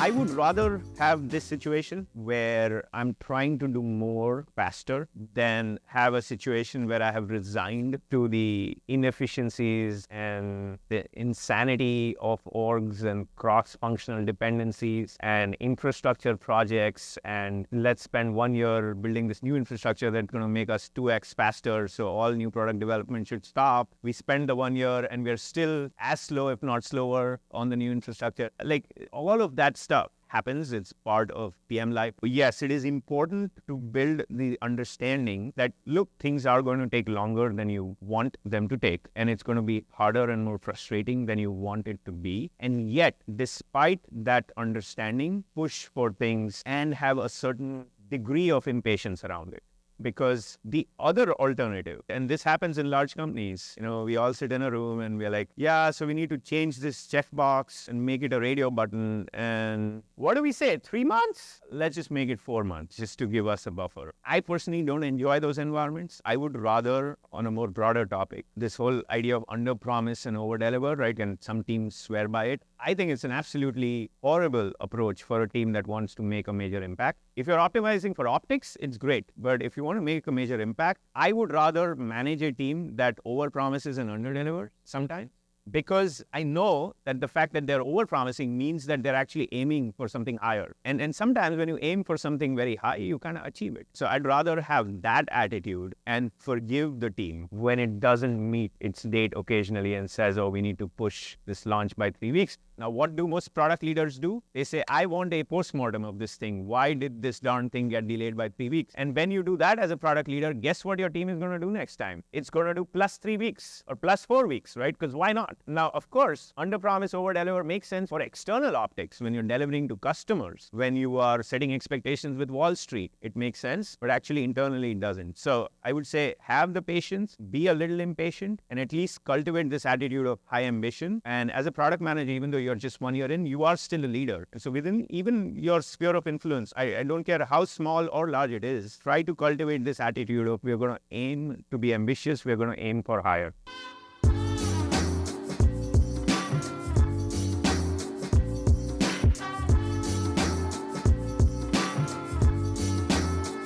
I would rather have this situation where I'm trying to do more faster than have a situation where I have resigned to the inefficiencies and the insanity of orgs and cross-functional dependencies and infrastructure projects. And let's spend 1 year building this new infrastructure that's going to make us 2x faster. So all new product development should stop. We spend the 1 year and we're still as slow, if not slower, on the new infrastructure. Like all of that stuff happens. It's part of PM life. Yes, it is important to build the understanding that, look, things are going to take longer than you want them to take, and it's going to be harder and more frustrating than you want it to be. And yet, despite that understanding, push for things and have a certain degree of impatience around it. Because the other alternative, and this happens in large companies, we all sit in a room and we're like, yeah, so we need to change this checkbox and make it a radio button. And what do we say? 3 months? Let's just make it 4 months just to give us a buffer. I personally don't enjoy those environments. I would rather, on a more broader topic, this whole idea of under promise and over deliver, right? And some teams swear by it. I think it's an absolutely horrible approach for a team that wants to make a major impact. If you're optimizing for optics, it's great. But if you want to make a major impact, I would rather manage a team that over-promises and under-delivers sometimes. Because I know that the fact that they're over-promising means that they're actually aiming for something higher. And sometimes when you aim for something very high, you kind of achieve it. So I'd rather have that attitude and forgive the team when it doesn't meet its date occasionally and says, oh, we need to push this launch by 3 weeks. Now, what do most product leaders do? They say, I want a postmortem of this thing. Why did this darn thing get delayed by 3 weeks? And when you do that as a product leader, guess what your team is going to do next time? It's going to do plus 3 weeks or plus 4 weeks, right? Because why not? Now, of course, under promise, over deliver makes sense for external optics when you're delivering to customers, when you are setting expectations with Wall Street. It makes sense, but actually internally it doesn't. So I would say have the patience, be a little impatient, and at least cultivate this attitude of high ambition. And as a product manager, even though you're just 1 year in, you are still a leader. So within even your sphere of influence, I don't care how small or large it is, try to cultivate this attitude of we're going to aim to be ambitious, we're going to aim for higher.